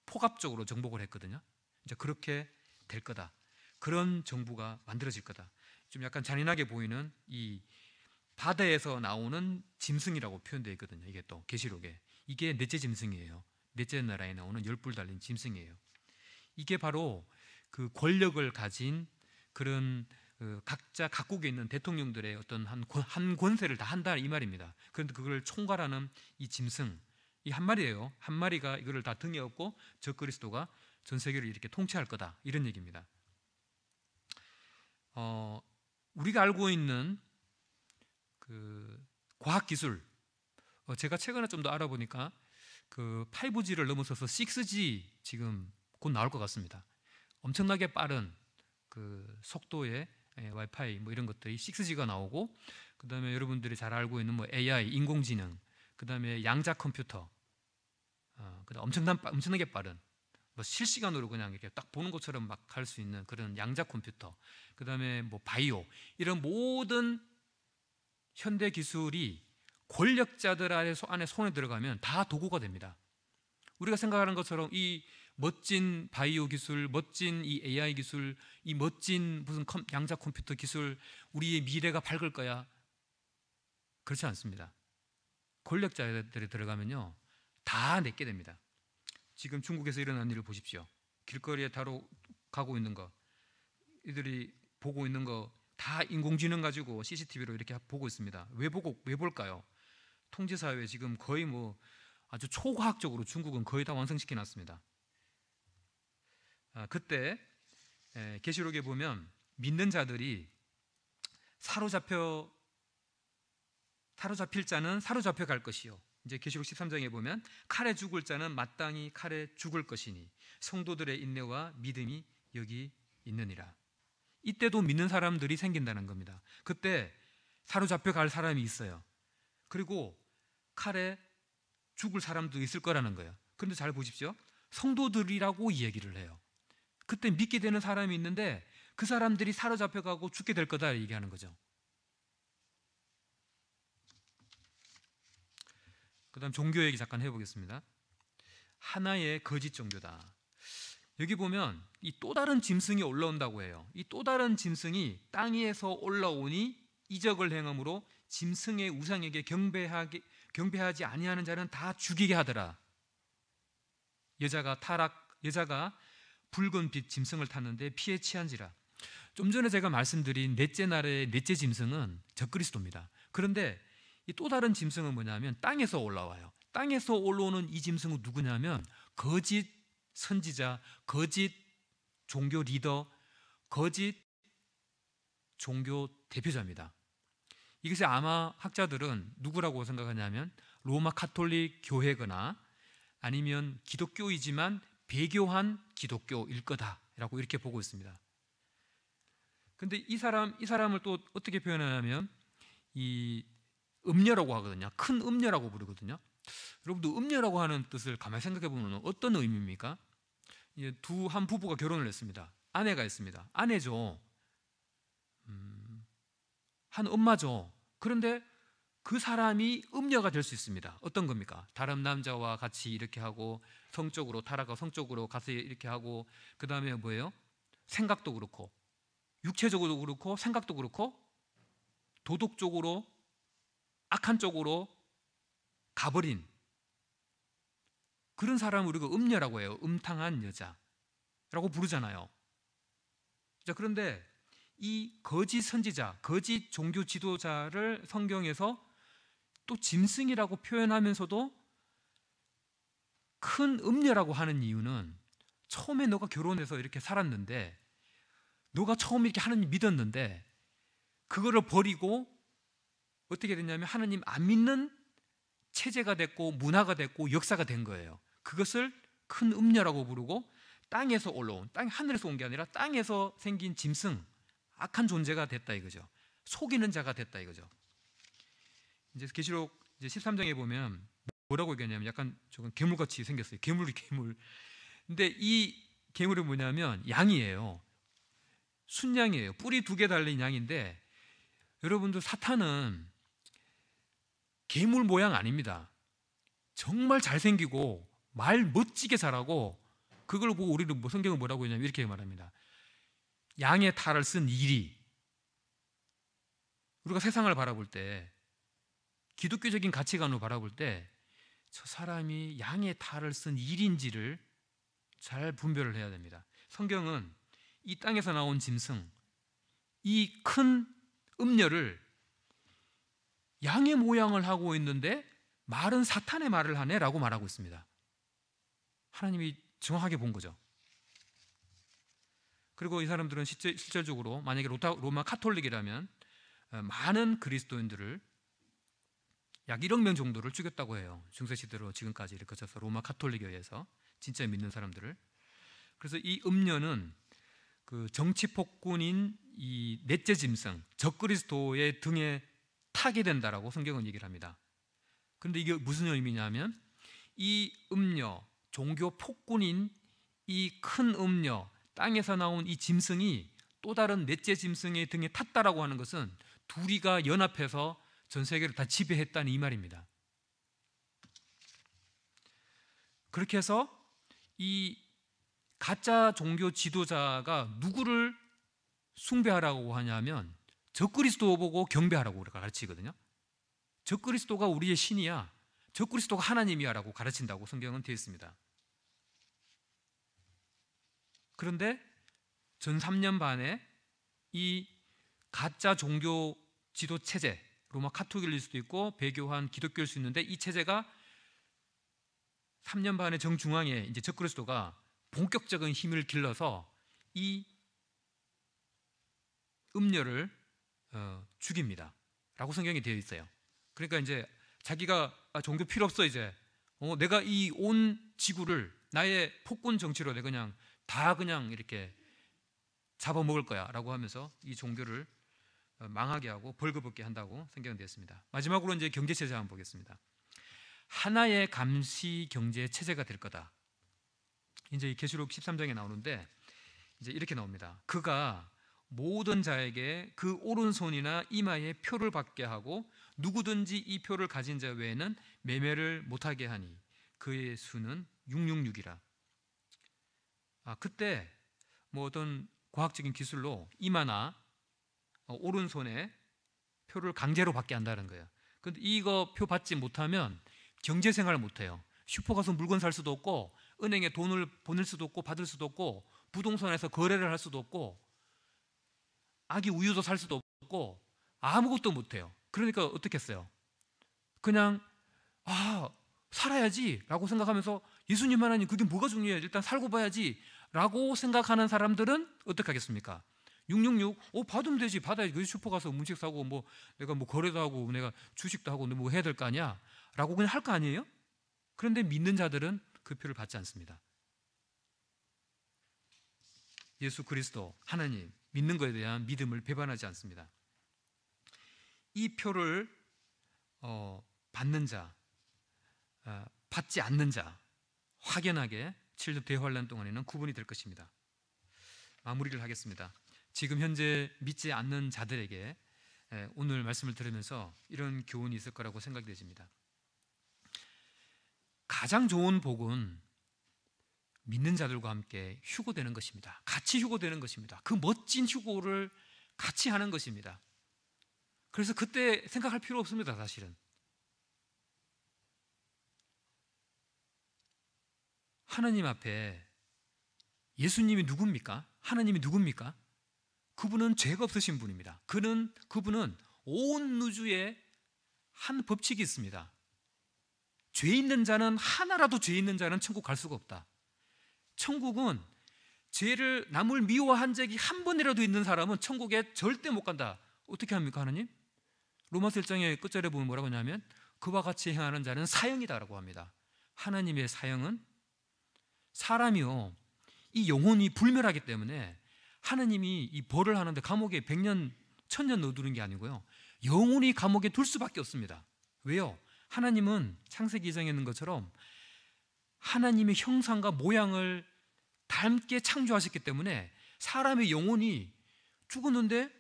포갑적으로 정복을 했거든요. 이제 그렇게 될 거다. 그런 정부가 만들어질 거다. 좀 약간 잔인하게 보이는 이 바다에서 나오는 짐승이라고 표현되어 있거든요. 이게 또 계시록에 이게 넷째 짐승이에요. 넷째 나라에 나오는 열뿔 달린 짐승이에요. 이게 바로 그 권력을 가진 그런 각자 각국에 있는 대통령들의 어떤 한 권세를 다 한다, 이 말입니다. 그런데 그걸 총괄하는 이 짐승, 이 한 마리예요. 한 마리가 이거를 다 등에 업고 적그리스도가 전 세계를 이렇게 통치할 거다, 이런 얘기입니다. 우리가 알고 있는 그 과학 기술, 제가 최근에 좀 더 알아보니까 그 5G를 넘어서서 6G 지금 곧 나올 것 같습니다. 엄청나게 빠른 그 속도의 와이파이 뭐 이런 것들이 6G가 나오고, 그 다음에 여러분들이 잘 알고 있는 뭐 AI, 인공지능, 그 다음에 양자 컴퓨터, 그다음 엄청나게 빠른 뭐 실시간으로 그냥 이렇게 딱 보는 것처럼 막 할 수 있는 그런 양자 컴퓨터, 그 다음에 뭐 바이오, 이런 모든 현대 기술이 권력자들 안에 손에 들어가면 다 도구가 됩니다. 우리가 생각하는 것처럼 이 멋진 바이오 기술, 멋진 이 AI 기술, 이 멋진 무슨 양자 컴퓨터 기술, 우리의 미래가 밝을 거야, 그렇지 않습니다. 권력자들이 들어가면요 다 내게 됩니다. 지금 중국에서 일어난 일을 보십시오. 길거리에 다로 가고 있는 거, 이들이 보고 있는 거 다 인공지능 가지고 CCTV로 이렇게 보고 있습니다. 왜 볼까요? 통제사회 지금 거의 뭐 아주 초과학적으로 중국은 거의 다 완성시켜 놨습니다. 그때 계시록에 보면 믿는 자들이 사로잡힐 자는 사로잡혀 갈 것이요, 이제 계시록 13장에 보면 칼에 죽을 자는 마땅히 칼에 죽을 것이니 성도들의 인내와 믿음이 여기 있느니라. 이때도 믿는 사람들이 생긴다는 겁니다. 그때 사로잡혀 갈 사람이 있어요. 그리고 칼에 죽을 사람도 있을 거라는 거예요. 그런데 잘 보십시오. 성도들이라고 이야기를 해요. 그때 믿게 되는 사람이 있는데 그 사람들이 사로잡혀 가고 죽게 될 거다 얘기하는 거죠. 그 다음 종교 얘기 잠깐 해보겠습니다. 하나의 거짓 종교다. 여기 보면 이 또 다른 짐승이 올라온다고 해요. 이 또 다른 짐승이 땅 위에서 올라오니 이적을 행함으로 짐승의 우상에게 경배하지 아니하는 자는 다 죽이게 하더라. 여자가 붉은 빛 짐승을 탔는데 피에 취한지라. 좀 전에 제가 말씀드린 넷째 날의 넷째 짐승은 적그리스도입니다. 그런데 이 또 다른 짐승은 뭐냐면 땅에서 올라와요. 땅에서 올라오는 이 짐승은 누구냐면 거짓 선지자, 거짓 종교 리더, 거짓 종교 대표자입니다. 이것이 아마 학자들은 누구라고 생각하냐면 로마 카톨릭 교회거나 아니면 기독교이지만 배교한 기독교일 거다라고 이렇게 보고 있습니다. 근데 이 사람을 또 어떻게 표현하냐면 이 음녀라고 하거든요. 큰 음녀라고 부르거든요. 여러분도 음녀라고 하는 뜻을 가만히 생각해 보면 어떤 의미입니까? 한 부부가 결혼을 했습니다. 아내가 있습니다. 아내죠. 한 엄마죠. 그런데 그 사람이 음녀가 될 수 있습니다. 어떤 겁니까? 다른 남자와 같이 이렇게 하고 성적으로 타락하고 성적으로 가서 이렇게 하고, 그 다음에 뭐예요? 생각도 그렇고 육체적으로도 그렇고 생각도 그렇고 도덕적으로 악한 쪽으로 가버린 그런 사람을 우리가 음녀라고 해요. 음탕한 여자라고 부르잖아요. 자, 그런데 이 거짓 선지자, 거짓 종교 지도자를 성경에서 또 짐승이라고 표현하면서도 큰 음녀라고 하는 이유는 처음에 너가 결혼해서 이렇게 살았는데, 너가 처음에 이렇게 하나님 믿었는데 그거를 버리고 어떻게 됐냐면 하나님 안 믿는 체제가 됐고 문화가 됐고 역사가 된 거예요. 그것을 큰 음녀라고 부르고, 땅에서 올라온, 하늘에서 온 게 아니라 땅에서 생긴 짐승, 악한 존재가 됐다 이거죠. 속이는 자가 됐다 이거죠. 이제 계시록 13장에 보면 뭐라고 얘기하냐면 약간 조금 괴물같이 생겼어요. 괴물. 근데 이 괴물이 뭐냐면 양이에요. 순양이에요. 뿔이 2개 달린 양인데, 여러분들 사탄은 괴물 모양 아닙니다. 정말 잘생기고 말 멋지게 잘하고, 그걸 보고 우리는 성경은 뭐라고 했냐면 이렇게 말합니다. 양의 탈을 쓴 일이. 우리가 세상을 바라볼 때, 기독교적인 가치관으로 바라볼 때 저 사람이 양의 탈을 쓴 일인지를 잘 분별을 해야 됩니다. 성경은 이 땅에서 나온 짐승, 이 큰 음녀를 양의 모양을 하고 있는데 말은 사탄의 말을 하네 라고 말하고 있습니다. 하나님이 정확하게 본 거죠. 그리고 이 사람들은 실질적으로 만약에 로마 카톨릭이라면 많은 그리스도인들을 약 1억 명 정도를 죽였다고 해요. 중세시대로 지금까지 이렇게 거쳐서 로마 카톨릭에 의해서 진짜 믿는 사람들을. 그래서 이 음녀는 그 정치 폭군인 이 넷째 짐승 적그리스도의 등에 타게 된다라고 성경은 얘기를 합니다. 그런데 이게 무슨 의미냐면 이 음녀, 종교 폭군인 이 큰 음녀, 땅에서 나온 이 짐승이 또 다른 넷째 짐승의 등에 탔다라고 하는 것은 둘이가 연합해서 전 세계를 다 지배했다는 이 말입니다. 그렇게 해서 이 가짜 종교 지도자가 누구를 숭배하라고 하냐면 적그리스도 보고 경배하라고 우리가 가르치거든요. 적그리스도가 우리의 신이야, 적그리스도가 하나님이야 라고 가르친다고 성경은 되어 있습니다. 그런데 전 3년 반에 이 가짜 종교 지도 체제, 로마 카톨릭일 수도 있고 배교한 기독교일 수 있는데, 이 체제가 3년 반의 정중앙에 이제 적그리스도가 본격적인 힘을 길러서 이 음녀를 죽입니다 라고 성경에 되어 있어요. 그러니까 이제 자기가 종교 필요 없어, 이제 내가 이 온 지구를 나의 폭군 정치로 내가 그냥 이렇게 잡아먹을 거야 라고 하면서 이 종교를 망하게 하고 벌거벗게 한다고 성경은 되어 있습니다. 마지막으로 이제 경제체제 한번 보겠습니다. 하나의 감시 경제 체제가 될 거다. 이제 이 계시록 13장에 나오는데 이제 이렇게 나옵니다. 그가 모든 자에게 그 오른손이나 이마에 표를 받게 하고 누구든지 이 표를 가진 자 외에는 매매를 못하게 하니 그의 수는 666이라. 그때 뭐 어떤 과학적인 기술로 이마나 오른손에 표를 강제로 받게 한다는 거예요. 근데 이거 표 받지 못하면 경제생활을 못해요. 슈퍼 가서 물건 살 수도 없고, 은행에 돈을 보낼 수도 없고 받을 수도 없고, 부동산에서 거래를 할 수도 없고, 아기 우유도 살 수도 없고, 아무것도 못해요. 그러니까 어떻게 했어요? 그냥 살아야지 라고 생각하면서 예수님 하나님 그게 뭐가 중요해요? 일단 살고 봐야지 라고 생각하는 사람들은 어떻게 하겠습니까? 666 받으면 되지, 받아야지. 그 슈퍼 가서 음식 사고 뭐 내가 뭐 거래도 하고 내가 주식도 하고 뭐 해야 될 거 아니야 라고 그냥 할 거 아니에요? 그런데 믿는 자들은 그 표를 받지 않습니다. 예수 그리스도 하나님 믿는 것에 대한 믿음을 배반하지 않습니다. 이 표를 받는 자, 받지 않는 자, 확연하게 7년 대환란 동안에는 구분이 될 것입니다. 마무리를 하겠습니다. 지금 현재 믿지 않는 자들에게 오늘 말씀을 들으면서 이런 교훈이 있을 거라고 생각이 되집니다. 가장 좋은 복은 믿는 자들과 함께 휴고되는 것입니다. 같이 휴고되는 것입니다. 그 멋진 휴고를 같이 하는 것입니다. 그래서 그때 생각할 필요 없습니다. 사실은 하나님 앞에 예수님이 누굽니까? 하나님이 누굽니까? 그분은 죄가 없으신 분입니다. 그분은 온 우주에 한 법칙이 있습니다. 죄 있는 자는, 하나라도 죄 있는 자는 천국 갈 수가 없다. 천국은 남을 미워한 적이 한 번이라도 있는 사람은 천국에 절대 못 간다. 어떻게 합니까 하나님? 로마서 1장의 끝절에 보면 뭐라고 하냐면 그와 같이 행하는 자는 사형이다라고 합니다. 하나님의 사형은 사람이요, 이 영혼이 불멸하기 때문에 하나님이 이 벌을 하는데 감옥에 100년, 1000년 넣어두는 게 아니고요, 영혼이 감옥에 둘 수밖에 없습니다. 왜요? 하나님은 창세기 2장에 있는 것처럼 하나님의 형상과 모양을 닮게 창조하셨기 때문에 사람의 영혼이 죽었는데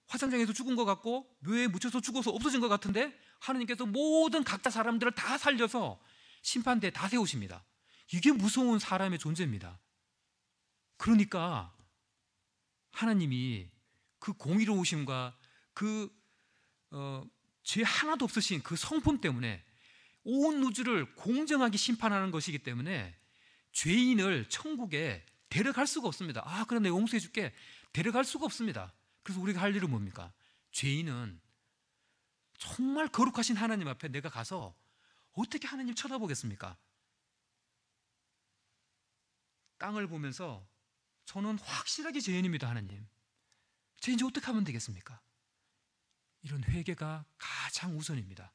화장장에서 죽은 것 같고 묘에 묻혀서 죽어서 없어진 것 같은데 하나님께서 모든 각자 사람들을 다 살려서 심판대에 다 세우십니다. 이게 무서운 사람의 존재입니다. 그러니까 하나님이 그 공의로우심과 그 죄 하나도 없으신 그 성품 때문에 온 우주를 공정하게 심판하는 것이기 때문에 죄인을 천국에 데려갈 수가 없습니다. 그래 내가 용서해 줄게, 데려갈 수가 없습니다. 그래서 우리가 할 일은 뭡니까? 죄인은 정말 거룩하신 하나님 앞에 내가 가서 어떻게 하나님 쳐다보겠습니까? 땅을 보면서 저는 확실하게 죄인입니다. 하나님, 저 이제 어떻게 하면 되겠습니까? 이런 회개가 가장 우선입니다.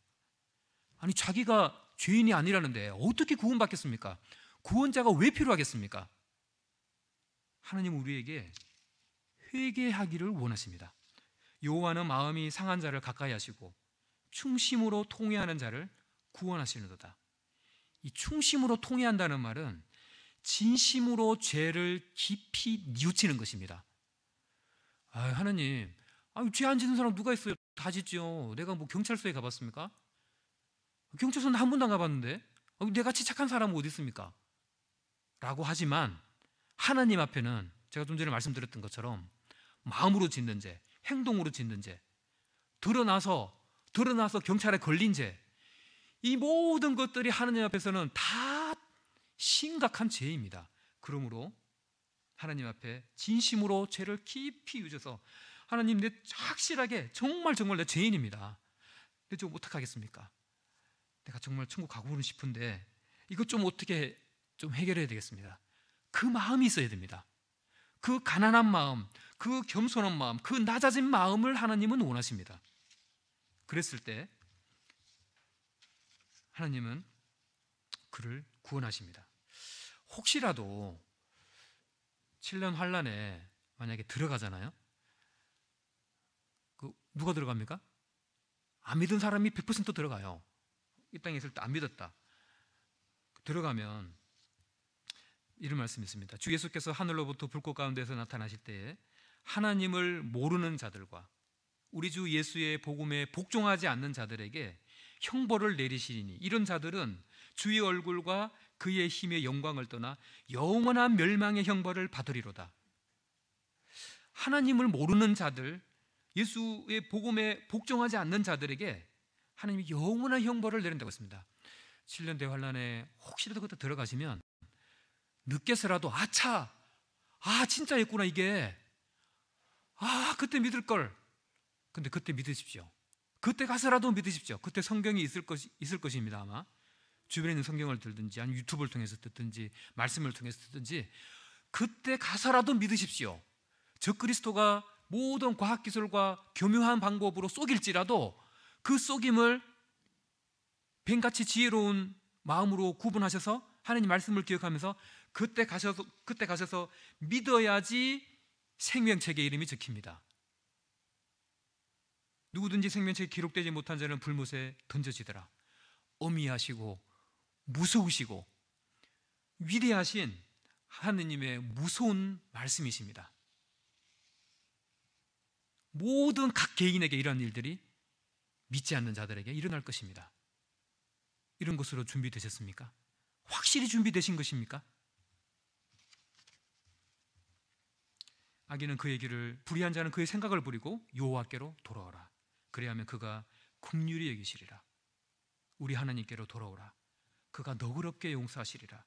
아니 자기가 죄인이 아니라는데 어떻게 구원받겠습니까? 구원자가 왜 필요하겠습니까? 하나님은 우리에게 회개하기를 원하십니다. 여호와는 마음이 상한 자를 가까이 하시고 충심으로 통회하는 자를 구원하시는도다. 이 충심으로 통회한다는 말은 진심으로 죄를 깊이 뉘우치는 것입니다. 하나님, 죄 안 짓는 사람 누가 있어요? 다 짓죠. 내가 뭐 경찰서에 가봤습니까? 경찰서는 한 번도 안 가봤는데 내같이 착한 사람은 어디 있습니까? 라고 하지만 하나님 앞에는 제가 좀 전에 말씀드렸던 것처럼 마음으로 짓는 죄, 행동으로 짓는 죄, 드러나서 경찰에 걸린 죄, 이 모든 것들이 하나님 앞에서는 다 심각한 죄입니다. 그러므로 하나님 앞에 진심으로 죄를 깊이 유져서 하나님, 내 확실하게 정말 내 죄인입니다. 근데 좀 어떻게 하겠습니까? 내가 정말 천국 가고는 싶은데 이것 좀 어떻게 좀 해결해야 되겠습니다. 그 마음이 있어야 됩니다. 그 가난한 마음, 그 겸손한 마음, 그 낮아진 마음을 하나님은 원하십니다. 그랬을 때 하나님은 그를 구원하십니다. 혹시라도 7년 환란에 만약에 들어가잖아요. 누가 들어갑니까? 안 믿은 사람이 100% 들어가요. 이 땅에 있을 때 안 믿었다. 들어가면 이런 말씀이 있습니다. 주 예수께서 하늘로부터 불꽃 가운데서 나타나실 때에 하나님을 모르는 자들과 우리 주 예수의 복음에 복종하지 않는 자들에게 형벌을 내리시리니 이런 자들은 주의 얼굴과 그의 힘의 영광을 떠나 영원한 멸망의 형벌을 받으리로다. 하나님을 모르는 자들, 예수의 복음에 복종하지 않는 자들에게 하나님이 영원한 형벌을 내린다고 했습니다. 7년 대환란에 혹시라도 그때 들어가시면 늦게서라도 아차, 진짜였구나 이게, 그때 믿을걸. 근데 그때 믿으십시오. 그때 가서라도 믿으십시오. 그때 성경이 있을 것입니다. 아마 주변에 있는 성경을 들든지 아니면 유튜브를 통해서 듣든지 말씀을 통해서 듣든지 그때 가서라도 믿으십시오. 적그리스도가 모든 과학기술과 교묘한 방법으로 속일지라도 그 속임을 뱀같이 지혜로운 마음으로 구분하셔서 하나님 말씀을 기억하면서 그때 가셔서 믿어야지 생명책의 이름이 적힙니다. 누구든지 생명책에 기록되지 못한 자는 불못에 던져지더라. 어미하시고 무서우시고 위대하신 하느님의 무서운 말씀이십니다. 모든 각 개인에게 이런 일들이 믿지 않는 자들에게 일어날 것입니다. 이런 것으로 준비되셨습니까? 확실히 준비되신 것입니까? 악인은 그의 길을, 불의한 자는 그의 생각을 버리고 여호와께로 돌아오라. 그래야하면 그가 긍휼히 여기시리라. 우리 하나님께로 돌아오라. 그가 너그럽게 용서하시리라.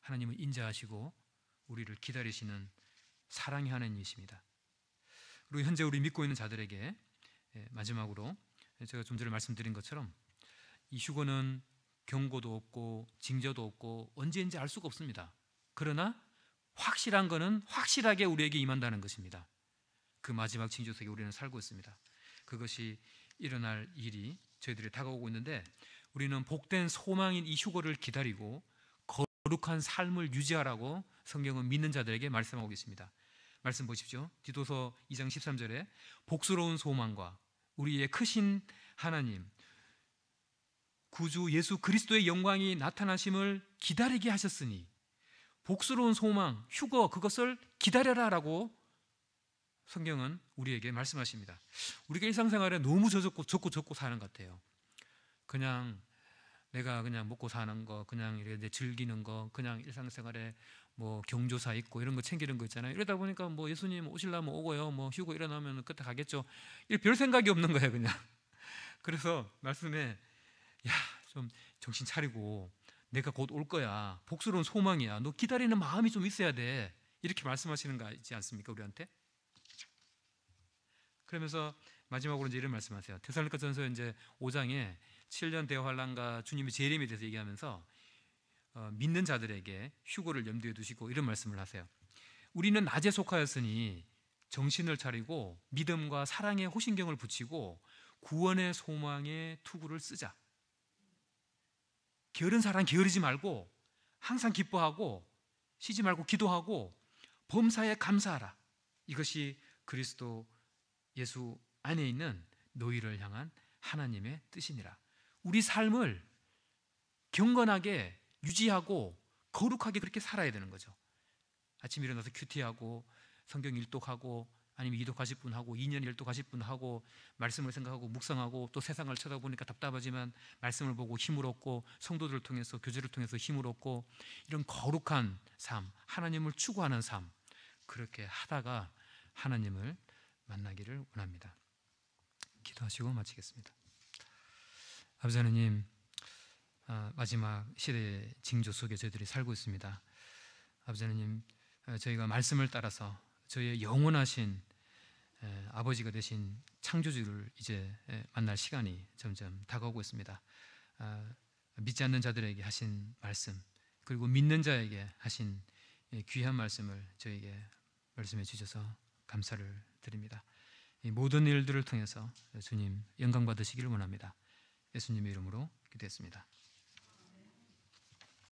하나님은 인자하시고 우리를 기다리시는 사랑의 하나님이십니다. 그리고 현재 우리 믿고 있는 자들에게 마지막으로 제가 좀 전에 말씀드린 것처럼 이 휴거는 경고도 없고 징조도 없고 언제인지 알 수가 없습니다. 그러나 확실한 것은 확실하게 우리에게 임한다는 것입니다. 그 마지막 징조 속에 우리는 살고 있습니다. 그것이 일어날 일이 저희들이 다가오고 있는데 우리는 복된 소망인 이 휴거를 기다리고 거룩한 삶을 유지하라고 성경은 믿는 자들에게 말씀하고 있습니다. 말씀 보십시오. 디도서 2장 13절에 복스러운 소망과 우리의 크신 하나님 구주 예수 그리스도의 영광이 나타나심을 기다리게 하셨으니 복스러운 소망, 휴거 그것을 기다려라라고 성경은 우리에게 말씀하십니다. 우리가 일상생활에 너무 적고 사는 것 같아요. 그냥 내가 그냥 먹고 사는 거, 그냥 이렇게 즐기는 거, 그냥 일상생활에 뭐 경조사 있고 이런 거 챙기는 거 있잖아요. 이러다 보니까 뭐 예수님 오시려면 오고요, 뭐 휴고 일어나면 그때 가겠죠. 별 생각이 없는 거예요, 그냥. 그래서 말씀에 좀 정신 차리고 내가 곧 올 거야. 복스러운 소망이야. 너 기다리는 마음이 좀 있어야 돼. 이렇게 말씀하시는 거 있지 않습니까, 우리한테? 그러면서 마지막으로 이제 이런 말씀하세요. 데살로니가전서 이제 5장에 7년 대환란과 주님의 재림에 대해서 얘기하면서 믿는 자들에게 휴거를 염두에 두시고 이런 말씀을 하세요. 우리는 낮에 속하였으니 정신을 차리고 믿음과 사랑의 호신경을 붙이고 구원의 소망의 투구를 쓰자. 게으른 사람 게으르지 말고 항상 기뻐하고 쉬지 말고 기도하고 범사에 감사하라. 이것이 그리스도 예수 안에 있는 너희를 향한 하나님의 뜻이니라. 우리 삶을 경건하게 유지하고 거룩하게 그렇게 살아야 되는 거죠. 아침 일어나서 큐티하고 성경 일독하고 아니면 이독하실 분 하고 2년 일독하실 분 하고 말씀을 생각하고 묵상하고 또 세상을 쳐다보니까 답답하지만 말씀을 보고 힘을 얻고 성도들을 통해서 교제를 통해서 힘을 얻고 이런 거룩한 삶, 하나님을 추구하는 삶 그렇게 하다가 하나님을 만나기를 원합니다. 기도하시고 마치겠습니다. 아버지 하나님, 마지막 시대의 징조 속에 저희들이 살고 있습니다. 아버지 하나님, 저희가 말씀을 따라서 저희의 영원하신 아버지가 되신 창조주를 이제 만날 시간이 점점 다가오고 있습니다. 믿지 않는 자들에게 하신 말씀, 그리고 믿는 자에게 하신 귀한 말씀을 저에게 말씀해 주셔서 감사를 드립니다. 이 모든 일들을 통해서 주님 영광 받으시기를 원합니다. 예수님의 이름으로 기도했습니다.